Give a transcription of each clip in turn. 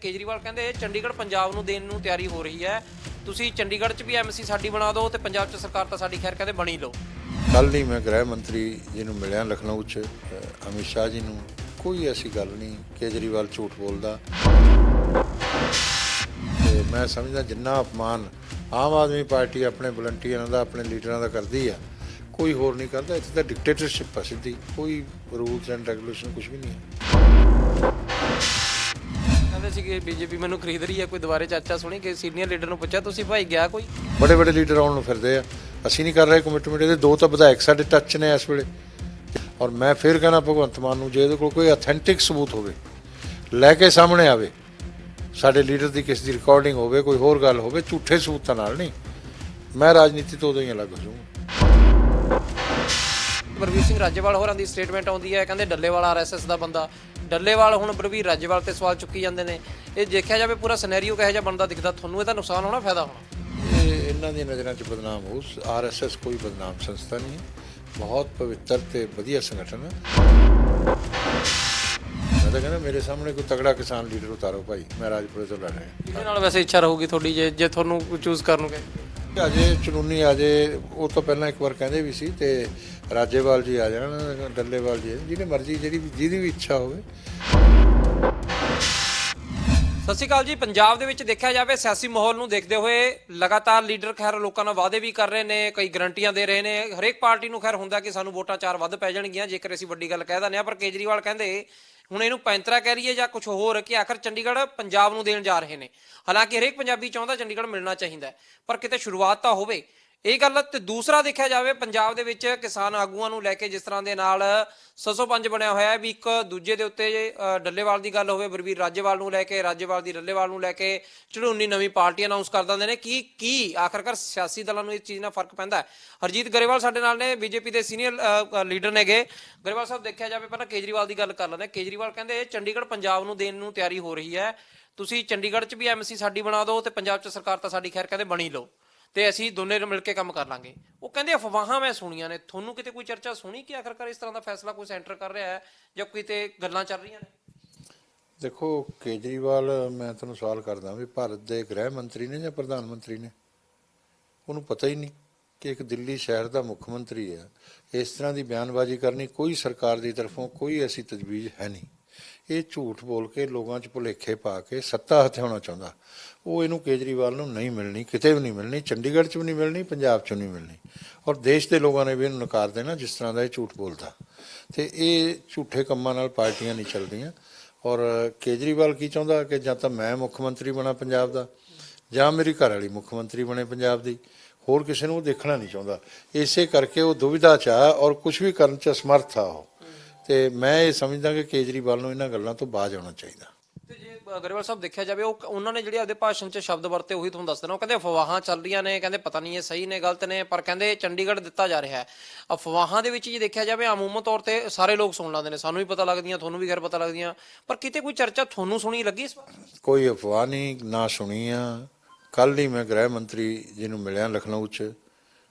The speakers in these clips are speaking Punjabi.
ਕੇਜਰੀਵਾਲ ਕਹਿੰਦੇ ਚੰਡੀਗੜ੍ਹ ਪੰਜਾਬ ਨੂੰ ਦੇਣ ਨੂੰ ਤਿਆਰੀ ਹੋ ਰਹੀ ਹੈ। ਤੁਸੀਂ ਚੰਡੀਗੜ੍ਹ 'ਚ ਵੀ ਐਮਸੀ ਸਾਡੀ ਬਣਾ ਦਿਓ ਤੇ ਪੰਜਾਬ 'ਚ ਸਰਕਾਰ ਤਾਂ ਸਾਡੀ ਖੈਰ ਕਹਿੰਦੇ ਬਣੀ ਲਓ। ਕੱਲ੍ਹ ਹੀ ਮੈਂ ਗ੍ਰਹਿ ਮੰਤਰੀ ਜੀ ਨੂੰ ਮਿਲਿਆ ਲਖਨਊ 'ਚ, ਅਮਿਤ ਸ਼ਾਹ ਜੀ ਨੂੰ। ਕੋਈ ਐਸੀ ਗੱਲ ਨਹੀਂ, ਕੇਜਰੀਵਾਲ ਝੂਠ ਬੋਲਦਾ। ਤੇ ਮੈਂ ਸਮਝਦਾ ਜਿੰਨਾ ਅਪਮਾਨ ਆਮ ਆਦਮੀ ਪਾਰਟੀ ਆਪਣੇ ਵਲੰਟੀਅਰਾਂ ਦਾ, ਆਪਣੇ ਲੀਡਰਾਂ ਦਾ ਕਰਦੀ ਆ, ਕੋਈ ਹੋਰ ਨਹੀਂ ਕਰਦਾ। ਇੱਥੇ ਤਾਂ ਡਿਕਟੇਟਰਸ਼ਿਪ ਆ ਸਿੱਧੀ, ਕੋਈ ਰੂਲਸ ਐਂਡ ਰੈਗੂਲੇਸ਼ਨ ਕੁਝ ਵੀ ਨਹੀਂ ਹੈ। ਕਹਿੰਦੇ ਸੀ ਕਿ ਬੀਜੇਪੀ ਮੈਨੂੰ ਖਰੀਦ ਰਹੀ ਹੈ। ਕੋਈ ਦੁਬਾਰੇ ਚਰਚਾ ਸੁਣੀ ਕਿ ਸੀਨੀਅਰ ਲੀਡਰ ਨੂੰ ਪੁੱਛਿਆ ਤੁਸੀਂ ਭਾਈ ਗਿਆ ਕੋਈ? ਬੜੇ ਬੜੇ ਲੀਡਰ ਆਉਣ ਨੂੰ ਫਿਰਦੇ ਆ, ਅਸੀਂ ਨਹੀਂ ਕਰ ਰਹੇ ਕਮਿਟਮੈਂਟ। ਇਹਦੇ ਦੋ ਤਾਂ ਵਿਧਾਇਕ ਸਾਡੇ ਟੱਚ 'ਚ ਨੇ ਇਸ ਵੇਲੇ। ਔਰ ਮੈਂ ਫਿਰ ਕਹਿਣਾ ਭਗਵੰਤ ਮਾਨ ਨੂੰ, ਜੇ ਇਹਦੇ ਕੋਲ ਕੋਈ ਅਥੈਂਟਿਕ ਸਬੂਤ ਹੋਵੇ ਲੈ ਕੇ ਸਾਹਮਣੇ ਆਵੇ, ਸਾਡੇ ਲੀਡਰ ਦੀ ਕਿਸੇ ਦੀ ਰਿਕਾਰਡਿੰਗ ਹੋਵੇ, ਕੋਈ ਹੋਰ ਗੱਲ ਹੋਵੇ, ਝੂਠੇ ਸਬੂਤਾਂ ਨਾਲ ਨਹੀਂ। ਮੈਂ ਰਾਜਨੀਤੀ ਤੋਂ ਉਦੋਂ ਹੀ ਅਲੱਗ ਹੋ ਜਾਊਂਗਾ। ਬਲਵੀਰ ਸਿੰਘ ਰਾਜੇਵਾਲ ਹੋਰਾਂ ਦੀ ਸਟੇਟਮੈਂਟ ਆਉਂਦੀ ਹੈ, ਕਹਿੰਦੇ ਡੱਲੇਵਾਲ ਆਰਐਸਐਸ ਦਾ ਬੰਦਾ। ਡੱਲੇਵਾਲ ਹੁਣ ਬਲਵੀਰ ਰਾਜੇਵਾਲ ਤੇ ਸਵਾਲ ਚੁੱਕੀ ਜਾਂਦੇ ਨੇ। ਇਹ ਦੇਖਿਆ ਜਾਵੇ ਪੂਰਾ ਸਿਨੈਰੀਓ ਕਿਹੋ ਜਿਹਾ ਬਣਦਾ ਦਿਖਦਾ ਤੁਹਾਨੂੰ? ਇਹਦਾ ਨੁਕਸਾਨ ਹੋਣਾ, ਫਾਇਦਾ ਹੋਣਾ? ਇਹ ਇਹਨਾਂ ਦੀ ਨਜ਼ਰਾਂ 'ਚ ਬਦਨਾਮ ਹੋ। ਆਰਐਸਐਸ ਕੋਈ ਬਦਨਾਮ ਸੰਸਥਾ ਨਹੀਂ ਹੈ, ਬਹੁਤ ਪਵਿੱਤਰ ਤੇ ਵਧੀਆ ਸੰਗਠਨ ਹੈ। ਮੈਂ ਤਾਂ ਕਹਿੰਦਾ ਮੇਰੇ ਸਾਹਮਣੇ ਕੋਈ ਤਗੜਾ ਕਿਸਾਨ ਲੀਡਰ ਉਤਾਰੋ ਭਾਈ, ਮੈਂ ਰਾਜਪੁਰੇ ਤੋਂ ਲੜ ਰਿਹਾ। ਇਹਦੇ ਨਾਲ ਵੈਸੇ ਇੱਛਾ ਰਹੂਗੀ ਤੁਹਾਡੀ ਜੇ ਤੁਹਾਨੂੰ ਚੂਜ਼ ਕਰਨ ਨੂੰ ਕਹੇ? ਅਜੇ ਚੁਣੂਨੀ ਆ ਜੇ, ਉਹ ਤੋਂ ਪਹਿਲਾਂ ਇੱਕ ਵਾਰ ਕਹਿੰਦੇ ਵੀ ਸੀ। ਤੇ ਰਾਜੇਵਾਲ ਜੀ ਆ ਜਾਣ, ਡੱਲੇਵਾਲ ਜੀ, ਜਿਹਨੇ ਮਰਜ਼ੀ, ਜਿਹਦੀ ਵੀ ਇੱਛਾ ਹੋਵੇ। ਸਤਿ ਸ਼੍ਰੀ ਅਕਾਲ ਜੀ। ਪੰਜਾਬ ਦੇ ਵਿੱਚ ਦੇਖਿਆ ਜਾਵੇ ਸਿਆਸੀ ਮਾਹੌਲ ਨੂੰ ਦੇਖਦੇ ਹੋਏ ਲਗਾਤਾਰ ਲੀਡਰ ਖੈਰ ਲੋਕਾਂ ਨਾਲ ਵਾਅਦੇ ਵੀ ਕਰ ਰਹੇ ਨੇ, ਕਈ ਗਰੰਟੀਆਂ ਦੇ ਰਹੇ ਨੇ। ਹਰੇਕ ਪਾਰਟੀ ਨੂੰ ਖੈਰ ਹੁੰਦਾ ਕਿ ਸਾਨੂੰ ਵੋਟਾਂ 4 ਵੱਧ ਪੈ ਜਾਣਗੀਆਂ ਜੇਕਰ ਅਸੀਂ ਵੱਡੀ ਗੱਲ ਕਹਿ ਦਿੰਦੇ ਹਾਂ। ਪਰ ਕੇਜਰੀਵਾਲ ਕਹਿੰਦੇ ਹੁਣ ਇਹਨੂੰ ਪੈਂਤਰਾ ਕਹਿ ਰਹੀਏ ਜਾਂ ਕੁਝ ਹੋਰ, ਕਿ ਆਖਰ ਚੰਡੀਗੜ੍ਹ ਪੰਜਾਬ ਨੂੰ ਦੇਣ ਜਾ ਰਹੇ ਨੇ। ਹਾਲਾਂਕਿ ਹਰੇਕ ਪੰਜਾਬੀ ਚਾਹੁੰਦਾ ਚੰਡੀਗੜ੍ਹ ਮਿਲਣਾ ਚਾਹੀਦਾ, ਪਰ ਕਿਤੇ ਸ਼ੁਰੂਆਤ ਤਾਂ ਹੋਵੇ ਇਹ ਗੱਲ। ਤੇ ਦੂਸਰਾ ਦੇਖਿਆ ਜਾਵੇ ਪੰਜਾਬ ਦੇ ਵਿੱਚ ਕਿਸਾਨ ਆਗੂਆਂ ਨੂੰ ਲੈ ਕੇ ਜਿਸ ਤਰ੍ਹਾਂ ਦੇ ਨਾਲ 605 ਬਣਿਆ ਹੋਇਆ ਹੈ, ਵੀ ਇੱਕ ਦੂਜੇ ਦੇ ਉੱਤੇ ਡੱਲੇਵਾਲ ਦੀ ਗੱਲ ਹੋਵੇ, ਬਲਵੀਰ ਰਾਜੇਵਾਲ ਨੂੰ ਲੈ ਕੇ, ਰਾਜੇਵਾਲ ਦੀ ਡੱਲੇਵਾਲ ਨੂੰ ਲੈ ਕੇ ਝੜੂਨੀ ਨਵੀਂ ਪਾਰਟੀ ਅਨਾਉਂਸ ਕਰ ਦਿੰਦੇ ਨੇ। ਕੀ ਆਖਰਕਾਰ ਸਿਆਸੀ ਦਲਾਂ ਨੂੰ ਇਸ ਚੀਜ਼ ਨਾਲ ਫਰਕ ਪੈਂਦਾ ਹੈ? ਹਰਜੀਤ ਗਰੇਵਾਲ ਸਾਡੇ ਨਾਲ ਨੇ, ਬੀਜੇਪੀ ਦੇ ਸੀਨੀਅਰ ਲੀਡਰ ਨੇਗੇ। ਗਰੇਵਾਲ ਸਾਹਿਬ, ਦੇਖਿਆ ਜਾਵੇ ਪਹਿਲਾਂ ਕੇਜਰੀਵਾਲ ਦੀ ਗੱਲ ਕਰ ਲੈਂਦੇ। ਕੇਜਰੀਵਾਲ ਕਹਿੰਦੇ ਚੰਡੀਗੜ੍ਹ ਪੰਜਾਬ ਨੂੰ ਦੇਣ ਨੂੰ ਤਿਆਰੀ ਹੋ ਰਹੀ ਹੈ। ਤੁਸੀਂ ਚੰਡੀਗੜ੍ਹ 'ਚ ਵੀ ਐਮਸੀ ਸਾਡੀ ਬਣਾ ਦਿਓ ਤੇ ਪੰਜਾਬ 'ਚ ਸਰਕਾਰ ਤਾਂ ਸਾਡੀ ਖੈਰ ਕਹਿੰਦੇ ਬਣੀ ਲਓ ਤੇ ਅਸੀਂ ਦੋਨੇ ਮਿਲ ਕੇ ਕੰਮ ਕਰ ਲਾਂਗੇ। ਉਹ ਕਹਿੰਦੇ ਅਫਵਾਹਾਂ ਮੈਂ ਸੁਣੀਆਂ ਨੇ। ਤੁਹਾਨੂੰ ਕਿਤੇ ਕੋਈ ਚਰਚਾ ਸੁਣੀ ਕਿ ਆਖਰਕਾਰ ਇਸ ਤਰ੍ਹਾਂ ਦਾ ਫੈਸਲਾ ਕੋਈ ਸੈਂਟਰ ਕਰ ਰਿਹਾ ਹੈ ਜਾਂ ਕਿਤੇ ਗੱਲਾਂ ਚੱਲ ਰਹੀਆਂ ਨੇ? ਦੇਖੋ ਕੇਜਰੀਵਾਲ, ਮੈਂ ਤੁਹਾਨੂੰ ਸਵਾਲ ਕਰਦਾ ਵੀ ਭਾਰਤ ਦੇ ਗ੍ਰਹਿ ਮੰਤਰੀ ਨੇ ਜਾਂ ਪ੍ਰਧਾਨ ਮੰਤਰੀ ਨੇ? ਉਹਨੂੰ ਪਤਾ ਹੀ ਨਹੀਂ ਕਿ ਇੱਕ ਦਿੱਲੀ ਸ਼ਹਿਰ ਦਾ ਮੁੱਖ ਮੰਤਰੀ ਹੈ। ਇਸ ਤਰ੍ਹਾਂ ਦੀ ਬਿਆਨਬਾਜ਼ੀ ਕਰਨੀ ਕੋਈ ਸਰਕਾਰ ਦੀ ਤਰਫੋਂ ਕੋਈ ਐਸੀ ਤਜਵੀਜ਼ ਹੈ ਨਹੀਂ। ਇਹ ਝੂਠ ਬੋਲ ਕੇ ਲੋਕਾਂ 'ਚ ਭੁਲੇਖੇ ਪਾ ਕੇ ਸੱਤਾ ਹਥਿਆਉਣਾ ਚਾਹੁੰਦਾ। ਉਹ ਇਹਨੂੰ ਕੇਜਰੀਵਾਲ ਨੂੰ ਨਹੀਂ ਮਿਲਣੀ, ਕਿਤੇ ਵੀ ਨਹੀਂ ਮਿਲਣੀ, ਚੰਡੀਗੜ੍ਹ 'ਚ ਵੀ ਨਹੀਂ ਮਿਲਣੀ, ਪੰਜਾਬ 'ਚ ਨਹੀਂ ਮਿਲਣੀ। ਔਰ ਦੇਸ਼ ਦੇ ਲੋਕਾਂ ਨੇ ਵੀ ਇਹਨੂੰ ਨਕਾਰ ਦੇਣਾ ਜਿਸ ਤਰ੍ਹਾਂ ਦਾ ਇਹ ਝੂਠ ਬੋਲਦਾ। ਤੇ ਇਹ ਝੂਠੇ ਕੰਮਾਂ ਨਾਲ ਪਾਰਟੀਆਂ ਨਹੀਂ ਚੱਲਦੀਆਂ। ਔਰ ਕੇਜਰੀਵਾਲ ਕੀ ਚਾਹੁੰਦਾ ਕਿ ਜਾਂ ਤਾਂ ਮੈਂ ਮੁੱਖ ਮੰਤਰੀ ਬਣਾ ਪੰਜਾਬ ਦਾ, ਜਾਂ ਮੇਰੀ ਘਰ ਵਾਲੀ ਮੁੱਖ ਮੰਤਰੀ ਬਣੇ ਪੰਜਾਬ ਦੀ। ਹੋਰ ਕਿਸੇ ਨੂੰ ਉਹ ਦੇਖਣਾ ਨਹੀਂ ਚਾਹੁੰਦਾ। ਇਸੇ ਕਰਕੇ ਉਹ ਦੁਵਿਧਾ 'ਚ ਆ ਔਰ ਕੁਝ ਵੀ ਕਰਨ 'ਚ ਅਸਮਰਥ ਆ ਉਹ। ਤੇ ਮੈਂ ਇਹ ਸਮਝਦਾ ਕਿ ਕੇਜਰੀਵਾਲ ਨੂੰ ਇਹਨਾਂ ਗੱਲਾਂ ਤੋਂ ਬਾਜ਼ ਆਉਣਾ ਚਾਹੀਦਾ। ਤੇ ਜੇ ਗਰੇਵਾਲ ਸਾਹਿਬ ਦੇਖਿਆ ਜਾਵੇ, ਉਹਨਾਂ ਨੇ ਜਿਹੜੇ ਆਪਦੇ ਭਾਸ਼ਣ 'ਚ ਸ਼ਬਦ ਵਰਤੇ ਉਹੀ ਤੁਹਾਨੂੰ ਦੱਸ ਦੇਣਾ। ਉਹ ਕਹਿੰਦੇ ਅਫਵਾਹਾਂ ਚੱਲ ਰਹੀਆਂ ਨੇ, ਕਹਿੰਦੇ ਪਤਾ ਨਹੀਂ ਇਹ ਸਹੀ ਨੇ ਗਲਤ ਨੇ, ਪਰ ਕਹਿੰਦੇ ਚੰਡੀਗੜ੍ਹ ਦਿੱਤਾ ਜਾ ਰਿਹਾ ਹੈ। ਅਫਵਾਹਾਂ ਦੇ ਵਿੱਚ ਜੇ ਦੇਖਿਆ ਜਾਵੇ ਅਮੂਮਨ ਤੌਰ ਤੇ ਸਾਰੇ ਲੋਕ ਸੁਣ ਲੈਂਦੇ ਨੇ, ਸਾਨੂੰ ਵੀ ਪਤਾ ਲੱਗਦੀਆਂ, ਤੁਹਾਨੂੰ ਵੀ ਖੈਰ ਪਤਾ ਲੱਗਦੀਆਂ, ਪਰ ਕਿਤੇ ਕੋਈ ਚਰਚਾ ਤੁਹਾਨੂੰ ਸੁਣੀ ਲੱਗੀ ਇਸ ਵਾਰ? ਕੋਈ ਅਫਵਾਹ ਨਹੀਂ, ਨਾ ਸੁਣੀ ਆ। ਕੱਲ੍ਹ ਹੀ ਮੈਂ ਗ੍ਰਹਿ ਮੰਤਰੀ ਜੀ ਨੂੰ ਮਿਲਿਆ ਲਖਨਊ 'ਚ,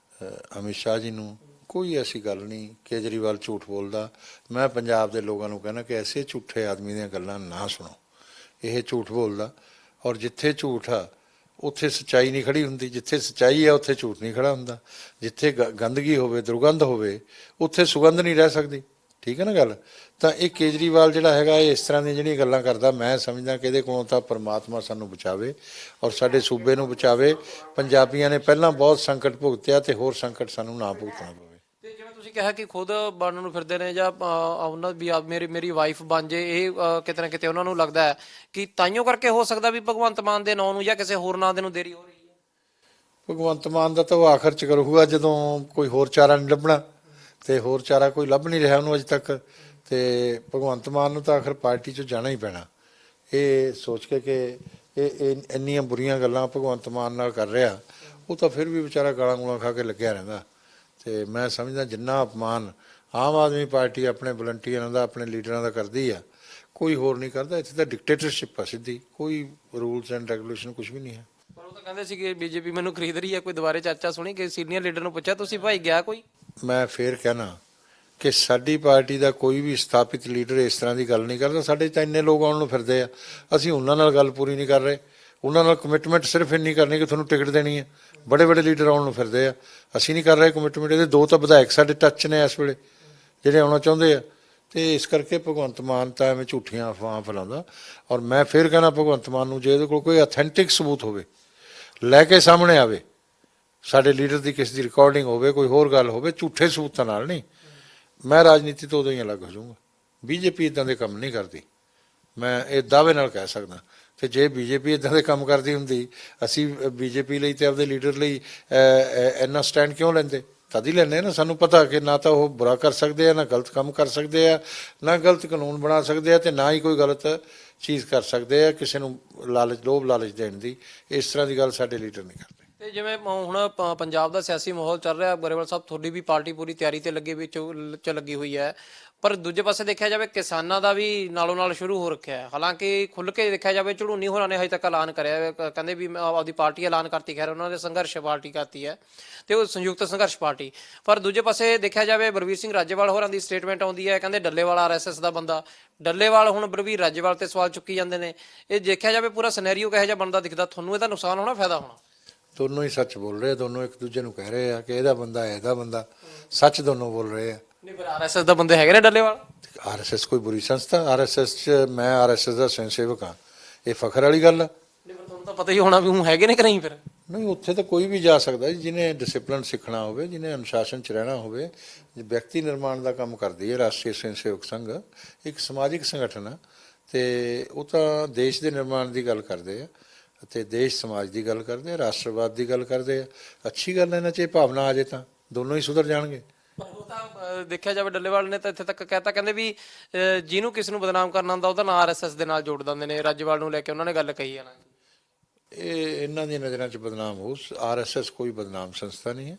ਅਮਿਤ ਸ਼ਾਹ ਜੀ ਨੂੰ। ਕੋਈ ਐਸੀ ਗੱਲ ਨਹੀਂ, ਕੇਜਰੀਵਾਲ ਝੂਠ ਬੋਲਦਾ। ਮੈਂ ਪੰਜਾਬ ਦੇ ਲੋਕਾਂ ਨੂੰ ਕਹਿਣਾ ਕਿ ਐਸੇ ਝੂਠੇ ਆਦਮੀ ਦੀਆਂ ਗੱਲਾਂ ਨਾ ਸੁਣੋ। ਇਹ ਝੂਠ ਬੋਲਦਾ। ਔਰ ਜਿੱਥੇ ਝੂਠ ਆ ਉੱਥੇ ਸੱਚਾਈ ਨਹੀਂ ਖੜੀ ਹੁੰਦੀ, ਜਿੱਥੇ ਸੱਚਾਈ ਆ ਉੱਥੇ ਝੂਠ ਨਹੀਂ ਖੜਾ ਹੁੰਦਾ। ਜਿੱਥੇ ਗੰਦਗੀ ਹੋਵੇ, ਦੁਰਗੰਧ ਹੋਵੇ, ਉੱਥੇ ਸੁਗੰਧ ਨਹੀਂ ਰਹਿ ਸਕਦੀ। ਠੀਕ ਹੈ ਨਾ ਗੱਲ? ਤਾਂ ਇਹ ਕੇਜਰੀਵਾਲ ਜਿਹੜਾ ਹੈਗਾ, ਇਹ ਇਸ ਤਰ੍ਹਾਂ ਦੀਆਂ ਜਿਹੜੀਆਂ ਗੱਲਾਂ ਕਰਦਾ, ਮੈਂ ਸਮਝਦਾ ਕਿ ਇਹਦੇ ਕੋਲੋਂ ਤਾਂ ਪਰਮਾਤਮਾ ਸਾਨੂੰ ਬਚਾਵੇ ਔਰ ਸਾਡੇ ਸੂਬੇ ਨੂੰ ਬਚਾਵੇ। ਪੰਜਾਬੀਆਂ ਨੇ ਪਹਿਲਾਂ ਬਹੁਤ ਸੰਕਟ ਭੁਗਤਿਆ ਤੇ ਹੋਰ ਸੰਕਟ ਸਾਨੂੰ ਨਾ ਭੁਗਤਣਾ ਪਵੇ। ਤੇ ਜਿਵੇਂ ਤੁਸੀਂ ਕਿਹਾ ਕਿ ਖੁਦ ਬਣਨ ਨੂੰ ਫਿਰਦੇ ਨੇ ਜਾਂ ਉਹਨਾਂ ਵੀ ਮੇਰੀ ਵਾਈਫ ਬਣ ਜੇ, ਇਹ ਕਿਤੇ ਨਾ ਕਿਤੇ ਉਹਨਾਂ ਨੂੰ ਲੱਗਦਾ ਹੈ ਕਿ ਤਾਈਓ ਕਰਕੇ ਹੋ ਸਕਦਾ ਵੀ ਭਗਵੰਤ ਮਾਨ ਦੇ ਨਾਂ ਨੂੰ ਜਾਂ ਕਿਸੇ ਹੋਰ ਨਾਂ ਦੇ ਨੂੰ ਦੇਰੀ ਹੋ ਰਹੀ ਹੈ। ਭਗਵੰਤ ਮਾਨ ਦਾ ਤਾਂ ਉਹ ਆਖਰ 'ਚ ਕਰੂਗਾ ਜਦੋਂ ਕੋਈ ਹੋਰ ਚਾਰਾ ਨਹੀਂ ਲੱਭਣਾ, ਤੇ ਹੋਰ ਚਾਰਾ ਕੋਈ ਲੱਭ ਨਹੀਂ ਰਿਹਾ ਉਹਨੂੰ ਅਜੇ ਤੱਕ। ਤੇ ਭਗਵੰਤ ਮਾਨ ਨੂੰ ਤਾਂ ਆਖਰ ਪਾਰਟੀ 'ਚੋਂ ਜਾਣਾ ਹੀ ਪੈਣਾ। ਇਹ ਸੋਚ ਕੇ ਕਿ ਇਹ ਇੰਨੀਆਂ ਬੁਰੀਆਂ ਗੱਲਾਂ ਭਗਵੰਤ ਮਾਨ ਨਾਲ ਕਰ ਰਿਹਾ, ਉਹ ਤਾਂ ਫਿਰ ਵੀ ਵਿਚਾਰਾ ਗਾਲਾਂ ਗੂਲਾਂ ਖਾ ਕੇ ਲੱਗਿਆ ਰਹਿੰਦਾ। ਤੇ ਮੈਂ ਸਮਝਦਾ ਜਿੰਨਾ ਅਪਮਾਨ ਆਮ ਆਦਮੀ ਪਾਰਟੀ ਆਪਣੇ ਵਲੰਟੀਅਰਾਂ ਦਾ, ਆਪਣੇ ਲੀਡਰਾਂ ਦਾ ਕਰਦੀ ਆ, ਕੋਈ ਹੋਰ ਨਹੀਂ ਕਰਦਾ। ਇੱਥੇ ਤਾਂ ਡਿਕਟੇਟਰਸ਼ਿਪ ਆ ਸਿੱਧੀ, ਕੋਈ ਰੂਲਸ ਐਂਡ ਰੈਗੂਲੇਸ਼ਨ ਕੁਝ ਵੀ ਨਹੀਂ ਹੈ। ਪਰ ਉਹ ਤਾਂ ਕਹਿੰਦੇ ਸੀ ਕਿ ਬੀਜੇਪੀ ਮੈਨੂੰ ਖਰੀਦ ਰਹੀ ਹੈ। ਕੋਈ ਦੁਬਾਰੇ ਚਰਚਾ ਸੁਣੀ ਕਿ ਸੀਨੀਅਰ ਲੀਡਰ ਨੂੰ ਪੁੱਛਿਆ ਤੁਸੀਂ ਭਾਈ ਗਿਆ ਕੋਈ? ਮੈਂ ਫੇਰ ਕਹਿਣਾ ਕਿ ਸਾਡੀ ਪਾਰਟੀ ਦਾ ਕੋਈ ਵੀ ਸਥਾਪਿਤ ਲੀਡਰ ਇਸ ਤਰ੍ਹਾਂ ਦੀ ਗੱਲ ਨਹੀਂ ਕਰਦਾ। ਸਾਡੇ 'ਚ ਤਾਂ ਇੰਨੇ ਲੋਕ ਆਉਣ ਨੂੰ ਫਿਰਦੇ ਆ, ਅਸੀਂ ਉਹਨਾਂ ਨਾਲ ਗੱਲ ਪੂਰੀ ਨਹੀਂ ਕਰ ਰਹੇ। ਉਹਨਾਂ ਨਾਲ ਕਮਿਟਮੈਂਟ ਸਿਰਫ ਇੰਨੀ ਕਰਨੀ ਕਿ ਤੁਹਾਨੂੰ ਟਿਕਟ ਦੇਣੀ ਹੈ। ਬੜੇ ਬੜੇ ਲੀਡਰ ਆਉਣ ਨੂੰ ਫਿਰਦੇ ਆ, ਅਸੀਂ ਨਹੀਂ ਕਰ ਰਹੇ ਕਮਿਟਮੈਂਟ। ਇਹਦੇ 2 ਤਾਂ ਵਿਧਾਇਕ ਸਾਡੇ ਟੱਚ 'ਚ ਨੇ ਇਸ ਵੇਲੇ ਜਿਹੜੇ ਆਉਣਾ ਚਾਹੁੰਦੇ ਆ। ਤੇ ਇਸ ਕਰਕੇ ਭਗਵੰਤ ਮਾਨ ਤਾਂ ਐਵੇਂ ਝੂਠੀਆਂ ਅਫਵਾਹਾਂ ਫੈਲਾਉਂਦਾ। ਔਰ ਮੈਂ ਫਿਰ ਕਹਿਣਾ ਭਗਵੰਤ ਮਾਨ ਨੂੰ, ਜੇ ਇਹਦੇ ਕੋਲ ਕੋਈ ਅਥੈਂਟਿਕ ਸਬੂਤ ਹੋਵੇ ਲੈ ਕੇ ਸਾਹਮਣੇ ਆਵੇ, ਸਾਡੇ ਲੀਡਰ ਦੀ ਕਿਸੇ ਦੀ ਰਿਕਾਰਡਿੰਗ ਹੋਵੇ, ਕੋਈ ਹੋਰ ਗੱਲ ਹੋਵੇ, ਝੂਠੇ ਸਬੂਤਾਂ ਨਾਲ ਨਹੀਂ। ਮੈਂ ਰਾਜਨੀਤੀ ਤੋਂ ਉਦੋਂ ਹੀ ਅਲੱਗ ਹੋ ਜਾਊਂਗਾ। ਬੀਜੇਪੀ ਇਦਾਂ ਦੇ ਕੰਮ ਨਹੀਂ ਕਰਦੀ, ਮੈਂ ਇਹ ਦਾਅਵੇ ਨਾਲ ਕਹਿ ਸਕਦਾ। ਤੇ ਜੇ ਬੀਜੇਪੀ ਇਦਾਂ ਦੇ ਕੰਮ ਕਰਦੀ ਹੁੰਦੀ, ਅਸੀਂ ਬੀਜੇਪੀ ਲਈ ਤੇ ਆਪਦੇ ਲੀਡਰ ਲਈ ਇੰਨਾ ਸਟੈਂਡ ਕਿਉਂ ਲੈਂਦੇ? ਤਦ ਹੀ ਲੈਂਦੇ ਨਾ। ਸਾਨੂੰ ਪਤਾ ਕਿ ਨਾ ਤਾਂ ਉਹ ਬੁਰਾ ਕਰ ਸਕਦੇ ਆ, ਨਾ ਗਲਤ ਕੰਮ ਕਰ ਸਕਦੇ ਆ, ਨਾ ਗਲਤ ਕਾਨੂੰਨ ਬਣਾ ਸਕਦੇ ਆ, ਤੇ ਨਾ ਹੀ ਕੋਈ ਗਲਤ ਚੀਜ਼ ਕਰ ਸਕਦੇ ਆ ਕਿਸੇ ਨੂੰ ਲਾਲਚ, ਲੋਭ ਲਾਲਚ ਦੇਣ ਦੀ। ਇਸ ਤਰ੍ਹਾਂ ਦੀ ਗੱਲ ਸਾਡੇ ਲੀਡਰ ਨਹੀਂ ਕਰਦੇ। ਤੇ ਜਿਵੇਂ ਹੁਣ ਪੰਜਾਬ ਦਾ ਸਿਆਸੀ ਮਾਹੌਲ ਚੱਲ ਰਿਹਾ, ਗਰੇਵਾਲ ਸਾਹਿਬ ਤੁਹਾਡੀ ਵੀ ਪਾਰਟੀ ਪੂਰੀ ਤਿਆਰੀ ਤੇ ਲੱਗੀ ਵਿੱਚ ਲੱਗੀ ਹੋਈ ਹੈ, ਪਰ ਦੂਜੇ ਪਾਸੇ ਦੇਖਿਆ ਜਾਵੇ ਕਿਸਾਨਾਂ ਦਾ ਵੀ ਨਾਲੋਂ ਨਾਲ ਸ਼ੁਰੂ ਹੋ ਰੱਖਿਆ ਹੈ। ਹਾਲਾਂਕਿ ਖੁੱਲ੍ਹ ਕੇ ਦੇਖਿਆ ਜਾਵੇ ਝੜੂਨੀ ਹੋਰਾਂ ਨੇ ਹਜੇ ਤੱਕ ਐਲਾਨ ਕਰਿਆ, ਕਹਿੰਦੇ ਵੀ ਆਪਦੀ ਪਾਰਟੀ ਐਲਾਨ ਕਰਤੀ। ਖੈਰ ਉਹਨਾਂ ਨੇ ਸੰਘਰਸ਼ ਪਾਰਟੀ ਕਰਤੀ ਹੈ ਤੇ ਉਹ ਸੰਯੁਕਤ ਸੰਘਰਸ਼ ਪਾਰਟੀ। ਪਰ ਦੂਜੇ ਪਾਸੇ ਦੇਖਿਆ ਜਾਵੇ ਬਲਵੀਰ ਸਿੰਘ ਰਾਜੇਵਾਲ ਹੋਰਾਂ ਦੀ ਸਟੇਟਮੈਂਟ ਆਉਂਦੀ ਹੈ, ਕਹਿੰਦੇ ਡੱਲੇਵਾਲ RSS ਦਾ ਬੰਦਾ। ਡੱਲੇਵਾਲ ਹੁਣ ਬਲਵੀਰ ਰਾਜੇਵਾਲ ਤੇ ਸਵਾਲ ਚੁੱਕੀ ਜਾਂਦੇ ਨੇ। ਇਹ ਦੇਖਿਆ ਜਾਵੇ ਪੂਰਾ ਸਿਨੈਰੀਓ ਕਿਹੋ ਜਿਹਾ ਬਣਦਾ ਦਿਖਦਾ ਤੁਹਾਨੂੰ? ਇਹਦਾ ਨੁਕਸਾਨ ਹੋਣਾ, ਫਾਇਦਾ ਹੋਣਾ? ਦੋਨੋਂ ਹੀ ਸੱਚ ਬੋਲ ਰਹੇ ਆ, ਦੋਨੋਂ ਇੱਕ ਦੂਜੇ ਨੂੰ ਕਹਿ ਰਹੇ ਆ ਕਿ ਇਹਦਾ ਬੰਦਾ ਹੈ, ਇਹਦਾ ਬੰਦਾ। ਸੱਚ ਦੋਨੋਂ ਬੋਲ ਰਹੇ ਆ। ਨਹੀਂ, ਪਰ RSS ਦਾ ਬੰਦੇ ਹੈਗੇ ਨੇ ਡੱਲੇਵਾਲ। RSS ਕੋਈ ਬੁਰੀ ਸੰਸਥਾ? RSS 'ਚ ਮੈਂ RSS ਦਾ ਸਵੈਂ ਸੇਵਕ ਹਾਂ, ਇਹ ਫਖਰ ਵਾਲੀ ਗੱਲ ਆ? ਨਹੀਂ, ਪਰ ਤੁਹਾਨੂੰ ਤਾਂ ਪਤਾ ਹੀ ਹੋਣਾ ਵੀ ਉਹ ਹੈਗੇ ਨੇ ਕਿ ਨਹੀਂ ਫਿਰ। ਨਹੀਂ, ਉੱਥੇ ਤਾਂ ਕੋਈ ਵੀ ਜਾ ਸਕਦਾ ਜਿਹਨੇ ਡਿਸਪਲਿਨ ਸਿੱਖਣਾ ਹੋਵੇ, ਜਿਹਨੇ ਅਨੁਸ਼ਾਸਨ 'ਚ ਰਹਿਣਾ ਹੋਵੇ। ਵਿਅਕਤੀ ਨਿਰਮਾਣ ਦਾ ਕੰਮ ਕਰਦੀ ਹੈ ਰਾਸ਼ਟਰੀ ਸਵੈਂ ਸੇਵਕ ਸੰਘ, ਇੱਕ ਸਮਾਜਿਕ ਸੰਗਠਨ ਆ, ਤੇ ਉਹ ਤਾਂ ਦੇਸ਼ ਦੇ ਨਿਰਮਾਣ ਦੀ ਗੱਲ ਕਰਦੇ ਆ ਅਤੇ ਦੇਸ਼ ਸਮਾਜ ਦੀ ਗੱਲ ਕਰਦੇ ਆ, ਰਾਸ਼ਟਰਵਾਦ ਦੀ ਗੱਲ ਕਰਦੇ ਆ। ਅੱਛੀ ਗੱਲ ਹੈ, ਇਹਨਾਂ 'ਚ ਇਹ ਭਾਵਨਾ ਆ ਜੇ ਤਾਂ ਦੋਨੋਂ ਹੀ ਸੁਧਰ ਜਾਣਗੇ। ਪਰ ਉਹ ਤਾਂ ਦੇਖਿਆ ਜਾਵੇ ਡੱਲੇਵਾਲ ਨੇ ਤਾਂ ਇੱਥੇ ਤੱਕ ਕਹਿਤਾ, ਕਹਿੰਦੇ ਵੀ ਜਿਹਨੂੰ ਕਿਸ ਨੂੰ ਬਦਨਾਮ ਕਰਨਾ ਹੁੰਦਾ ਉਹਦਾ ਨਾਂ RSS ਦੇ ਨਾਲ ਜੋੜ ਦਿੰਦੇ ਨੇ। ਰਾਜੇਵਾਲ ਨੂੰ ਲੈ ਕੇ ਉਹਨਾਂ ਨੇ ਗੱਲ ਕਹੀ ਹੈ ਨਾ। ਇਹ ਇਹਨਾਂ ਦੀਆਂ ਨਜ਼ਰਾਂ 'ਚ ਬਦਨਾਮ ਹੋ। RSS ਕੋਈ ਬਦਨਾਮ ਸੰਸਥਾ ਨਹੀਂ ਹੈ,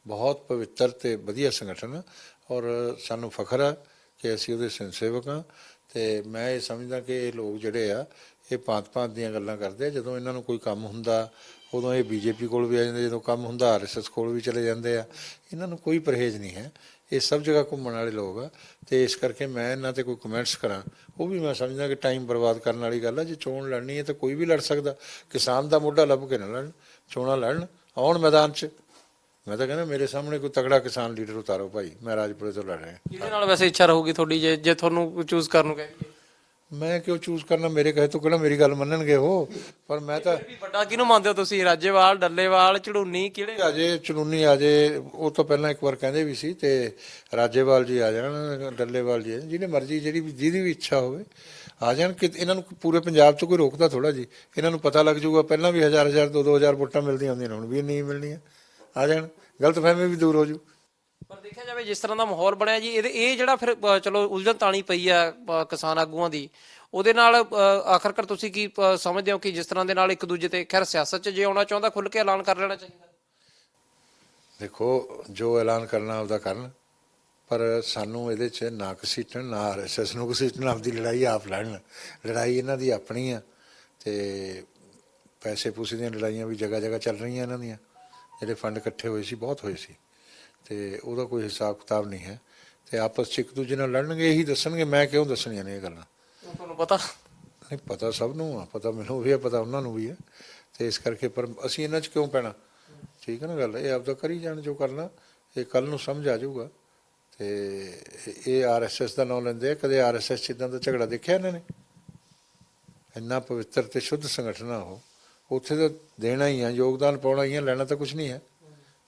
ਬਹੁਤ ਪਵਿੱਤਰ ਤੇ ਵਧੀਆ ਸੰਗਠਨ ਹੈ। ਔਰ ਸਾਨੂੰ ਫਖਰ ਆ ਕਿ ਅਸੀਂ ਉਹਦੇ ਸਵੈਂ ਸੇਵਕ ਹਾਂ। ਤੇ ਮੈਂ ਇਹ ਸਮਝਦਾ ਕਿ ਇਹ ਲੋਕ ਜਿਹੜੇ ਆ ਇਹ ਭਾਂਤ-ਭਾਂਤ ਦੀਆਂ ਗੱਲਾਂ ਕਰਦੇ ਆ। ਜਦੋਂ ਇਹਨਾਂ ਨੂੰ ਕੋਈ ਕੰਮ ਹੁੰਦਾ ਉਦੋਂ ਇਹ ਬੀਜੇਪੀ ਕੋਲ ਵੀ ਆ ਜਾਂਦੇ, ਜਦੋਂ ਕੰਮ ਹੁੰਦਾ RSS ਕੋਲ ਵੀ ਚਲੇ ਜਾਂਦੇ ਆ। ਇਹਨਾਂ ਨੂੰ ਕੋਈ ਪਰਹੇਜ਼ ਨਹੀਂ ਹੈ, ਇਹ ਸਭ ਜਗ੍ਹਾ ਘੁੰਮਣ ਵਾਲੇ ਲੋਕ ਆ। ਤੇ ਇਸ ਕਰਕੇ ਮੈਂ ਇਹਨਾਂ ਤੇ ਕੋਈ ਕਮੈਂਟਸ ਕਰਾਂ ਉਹ ਵੀ ਮੈਂ ਸਮਝਦਾ ਕਿ ਟਾਈਮ ਬਰਬਾਦ ਕਰਨ ਵਾਲੀ ਗੱਲ ਆ। ਜੇ ਚੋਣ ਲੜਨੀ ਹੈ ਤਾਂ ਕੋਈ ਵੀ ਲੜ ਸਕਦਾ। ਕਿਸਾਨ ਦਾ ਮੋਢਾ ਲੱਭ ਕੇ ਨਾ ਲੜਨ, ਚੋਣਾਂ ਲੜਨ, ਆਉਣ ਮੈਦਾਨ 'ਚ। ਮੈਂ ਤਾਂ ਕਹਿੰਦਾ ਮੇਰੇ ਸਾਹਮਣੇ ਕੋਈ ਤਗੜਾ ਕਿਸਾਨ ਲੀਡਰ ਉਤਾਰੋ ਭਾਈ, ਮੈਂ ਰਾਜਪੁਰੇ ਤੋਂ ਲੜ ਰਿਹਾ। ਕਿਹਦੇ ਨਾਲ ਵੈਸੇ ਇੱਛਾ ਰਹੂਗੀ ਤੁਹਾਡੀ ਜੇ ਤੁਹਾਨੂੰ ਚੂਜ਼ ਕਰਨ ਨੂੰ ਕਹੇ? ਮੈਂ ਕਿਉਂ ਚੂਜ਼ ਕਰਨਾ? ਮੇਰੇ ਕਹੇ ਤੋਂ ਕਿਹੜਾ ਮੇਰੀ ਗੱਲ ਮੰਨਣਗੇ ਉਹ? ਪਰ ਮੈਂ ਤਾਂ ਵੱਡਾ ਕਿਹਨੂੰ ਮੰਨਦੇ ਹੋ ਤੁਸੀਂ? ਰਾਜੇਵਾਲ, ਡੱਲੇਵਾਲ, ਝੜੂਨੀ, ਕਿਹੜੇ? ਅਜੇ ਚਲੂਨੀ ਆ ਜੇ, ਉਹ ਤੋਂ ਪਹਿਲਾਂ ਇੱਕ ਵਾਰ ਕਹਿੰਦੇ ਵੀ ਸੀ। ਤੇ ਰਾਜੇਵਾਲ ਜੀ ਆ ਜਾਣ, ਡੱਲੇਵਾਲ ਜੀ, ਜਿਹਨੇ ਮਰਜ਼ੀ ਜਿਹਦੀ ਵੀ ਇੱਛਾ ਹੋਵੇ ਆ ਜਾਣ। ਕਿ ਇਹਨਾਂ ਨੂੰ ਪੂਰੇ ਪੰਜਾਬ 'ਚ ਕੋਈ ਰੋਕਦਾ ਥੋੜਾ ਜੀ। ਇਹਨਾਂ ਨੂੰ ਪਤਾ ਲੱਗ ਜਾਊਗਾ, ਪਹਿਲਾਂ ਵੀ 1000 2-2000 ਵੋਟਾਂ ਮਿਲਦੀਆਂ ਹੁੰਦੀਆਂ, ਹੁਣ ਵੀ ਨਹੀਂ ਮਿਲਣੀਆਂ। ਆ ਜਾਣ, ਗਲਤਫਹਿਮੀ ਵੀ ਦੂਰ ਹੋ ਜੂ। ਪਰ ਦੇਖਿਆ ਜਾਵੇ ਜਿਸ ਤਰ੍ਹਾਂ ਦਾ ਮਾਹੌਲ ਬਣਿਆ ਜੀ, ਇਹ ਜਿਹੜਾ ਫਿਰ ਚਲੋ ਉਲਝਣ ਤਾਣੀ ਪਈ ਆ ਕਿਸਾਨ ਆਗੂਆਂ ਦੀ, ਉਹਦੇ ਨਾਲ ਆਖਰਕਾਰ ਤੁਸੀਂ ਕੀ ਸਮਝਦੇ ਹੋ ਕਿ ਜਿਸ ਤਰ੍ਹਾਂ ਦੇ ਨਾਲ ਇੱਕ ਦੂਜੇ ਤੇ, ਖੈਰ ਸਿਆਸਤ 'ਚ ਜੇ ਆਉਣਾ ਚਾਹੁੰਦਾ ਖੁੱਲ੍ਹ ਕੇ ਐਲਾਨ ਕਰ ਲੈਣਾ ਚਾਹੀਦਾ? ਦੇਖੋ, ਜੋ ਐਲਾਨ ਕਰਨਾ ਉਹਦਾ ਕਰਨ, ਪਰ ਸਾਨੂੰ ਇਹਦੇ 'ਚ ਨਾ ਘਸੀਟਣ, ਨਾ RSS ਨੂੰ ਘਸੀਟਣ। ਆਪਦੀ ਲੜਾਈ ਆਪ ਲੜਨ। ਲੜਾਈ ਇਹਨਾਂ ਦੀ ਆਪਣੀ ਆ। ਤੇ ਪੈਸੇ ਪੂਸੇ ਦੀਆਂ ਲੜਾਈਆਂ ਵੀ ਜਗ੍ਹਾ ਜਗ੍ਹਾ ਚੱਲ ਰਹੀਆਂ ਇਹਨਾਂ ਦੀਆਂ। ਜਿਹੜੇ ਫੰਡ ਇਕੱਠੇ ਹੋਏ ਸੀ, ਬਹੁਤ ਹੋਏ ਸੀ, ਤੇ ਉਹਦਾ ਕੋਈ ਹਿਸਾਬ ਕਿਤਾਬ ਨਹੀਂ ਹੈ। ਤੇ ਆਪਸ 'ਚ ਇੱਕ ਦੂਜੇ ਨਾਲ ਲੜਨਗੇ, ਇਹੀ ਦੱਸਣਗੇ। ਮੈਂ ਕਿਉਂ ਦੱਸਣੀਆਂ ਨੇ ਇਹ ਗੱਲਾਂ? ਤੁਹਾਨੂੰ ਪਤਾ ਨਹੀਂ? ਪਤਾ ਸਭ ਨੂੰ ਆ, ਪਤਾ ਮੈਨੂੰ ਵੀ ਆ, ਪਤਾ ਉਹਨਾਂ ਨੂੰ ਵੀ ਹੈ। ਤੇ ਇਸ ਕਰਕੇ ਪਰ ਅਸੀਂ ਇਹਨਾਂ 'ਚ ਕਿਉਂ ਪੈਣਾ? ਠੀਕ ਹੈ ਨਾ ਗੱਲ? ਇਹ ਆਪਦਾ ਕਰੀ ਜਾਣ ਜੋ ਕਰਨਾ, ਇਹ ਕੱਲ੍ਹ ਨੂੰ ਸਮਝ ਆ ਜਾਊਗਾ। ਤੇ ਇਹ RSS ਦਾ ਨਾਂ ਲੈਂਦੇ ਆ। ਕਦੇ RSS 'ਚ ਇੱਦਾਂ ਦਾ ਝਗੜਾ ਦੇਖਿਆ ਇਹਨਾਂ ਨੇ? ਇੰਨਾ ਪਵਿੱਤਰ ਤੇ ਸ਼ੁੱਧ ਸੰਗਠਨ ਆ ਉਹ। ਉੱਥੇ ਤਾਂ ਦੇਣਾ ਹੀ ਆ, ਯੋਗਦਾਨ ਪਾਉਣਾ ਹੀ ਆ, ਲੈਣਾ ਤਾਂ ਕੁਛ ਨਹੀਂ ਹੈ।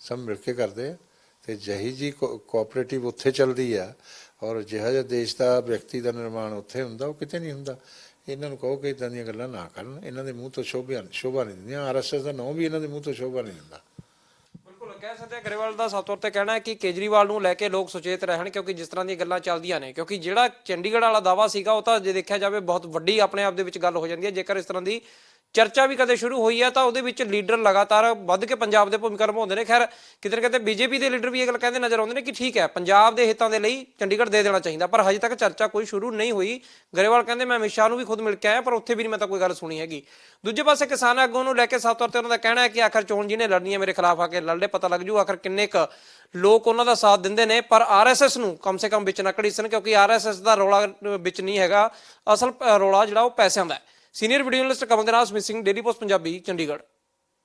ਸਭ ਮਿਲ ਕੇ ਕਰਦੇ ਆ। ਤੇ ਜਿਹੀ ਜੀ ਕੋਆਪਰੇਟਿਵ ਉੱਥੇ ਚੱਲਦੀ ਆ, ਔਰ ਜਿਹੜਾ ਜਿਹਾ ਦੇਸ਼ ਦਾ ਵਿਅਕਤੀ ਦਾ ਨਿਰਮਾਣ ਉੱਥੇ ਹੁੰਦਾ, ਉਹ ਕਿਤੇ ਨਹੀਂ ਹੁੰਦਾ। ਇਹਨਾਂ ਨੂੰ ਕਹੋ ਕਿ ਇੱਦਾਂ ਦੀਆਂ ਗੱਲਾਂ ਨਾ ਕਰਨ। ਇਹਨਾਂ ਦੇ ਮੂੰਹ ਤੋਂ ਸ਼ੋਭਾ ਨਹੀਂ ਦਿੰਦੀਆਂ। RSS ਦਾ ਨਾਂ ਵੀ ਇਹਨਾਂ ਦੇ ਮੂੰਹ ਤੋਂ ਸ਼ੋਭਾ ਨਹੀਂ ਦਿੰਦਾ। ਬਿਲਕੁਲ ਕਹਿ ਸਕਦੇ ਹਾਂ ਗਰੇਵਾਲ ਦਾ ਸਾਫ਼ ਤੌਰ ਤੇ ਕਹਿਣਾ ਹੈ ਕਿ ਕੇਜਰੀਵਾਲ ਨੂੰ ਲੈ ਕੇ ਲੋਕ ਸੁਚੇਤ ਰਹਿਣ, ਕਿਉਂਕਿ ਜਿਸ ਤਰ੍ਹਾਂ ਦੀਆਂ ਗੱਲਾਂ ਚੱਲਦੀਆਂ ਨੇ, ਕਿਉਂਕਿ ਜਿਹੜਾ ਚੰਡੀਗੜ੍ਹ ਵਾਲਾ ਦਾਅਵਾ ਸੀਗਾ ਉਹ ਤਾਂ ਜੇ ਦੇਖਿਆ ਜਾਵੇ ਬਹੁਤ ਵੱਡੀ ਆਪਣੇ ਆਪ ਦੇ ਵਿੱਚ ਗੱਲ ਹੋ ਜਾਂਦੀ ਹੈ ਜੇਕਰ ਇਸ ਤਰ੍ਹਾਂ ਦੀ ਚਰਚਾ ਵੀ ਕਦੇ ਸ਼ੁਰੂ ਹੋਈ ਹੈ ਤਾਂ ਉਹਦੇ ਵਿੱਚ ਲੀਡਰ ਲਗਾਤਾਰ ਵੱਧ ਕੇ ਪੰਜਾਬ ਦੇ ਭੂਮਿਕਾ ਨਿਭਾਉਂਦੇ ਨੇ। ਖੈਰ ਕਿਤੇ ਨਾ ਕਿਤੇ ਬੀਜੇਪੀ ਦੇ ਲੀਡਰ ਵੀ ਇਹ ਗੱਲ ਕਹਿੰਦੇ ਨਜ਼ਰ ਆਉਂਦੇ ਨੇ ਕਿ ਠੀਕ ਹੈ, ਪੰਜਾਬ ਦੇ ਹਿੱਤਾਂ ਦੇ ਲਈ ਚੰਡੀਗੜ੍ਹ ਦੇ ਦੇਣਾ ਚਾਹੀਦਾ, ਪਰ ਹਜੇ ਤੱਕ ਚਰਚਾ ਕੋਈ ਸ਼ੁਰੂ ਨਹੀਂ ਹੋਈ। ਗਰੇਵਾਲ ਕਹਿੰਦੇ ਮੈਂ ਅਮਿਤ ਸ਼ਾਹ ਨੂੰ ਵੀ ਖੁਦ ਮਿਲ ਕੇ ਆਇਆ, ਪਰ ਉੱਥੇ ਵੀ ਨਹੀਂ ਮੈਂ ਤਾਂ ਕੋਈ ਗੱਲ ਸੁਣੀ ਹੈਗੀ। ਦੂਜੇ ਪਾਸੇ ਕਿਸਾਨ ਆਗੂ ਨੂੰ ਲੈ ਕੇ ਸਾਫ਼ ਤੌਰ ਤੇ ਉਹਨਾਂ ਦਾ ਕਹਿਣਾ ਹੈ ਕਿ ਆਖਰ ਚੋਣ ਜਿਹਨੇ ਲੜਨੀ ਹੈ ਮੇਰੇ ਖਿਲਾਫ ਆ ਕੇ ਲੜ ਲੈ, ਪਤਾ ਲੱਗ ਜੂ ਆਖਰ ਕਿੰਨੇ ਕੁ ਲੋਕ ਉਹਨਾਂ ਦਾ ਸਾਥ ਦਿੰਦੇ ਨੇ। ਪਰ ਆਰਐਸਐਸ ਨੂੰ ਕਮ ਸੇ ਕਮ ਵਿੱਚ ਨਾ ਘੜੀਸਣ, ਕਿਉਂਕਿ ਆਰਐਸਐਸ ਦਾ ਰੌਲਾ ਵਿੱਚ ਨਹੀਂ ਹੈਗਾ, ਅਸਲ ਰੌਲਾ ਜਿਹੜਾ ਉਹ ਪੈਸਿਆਂ ਦਾ ਹੈ। ਸੀਨੀਅਰ ਵੀਡੀਓ ਜਰਨਲਿਸਟ ਕਮਲ ਦੇ ਨਾਲ missing, daily post Punjabi, Chandigarh.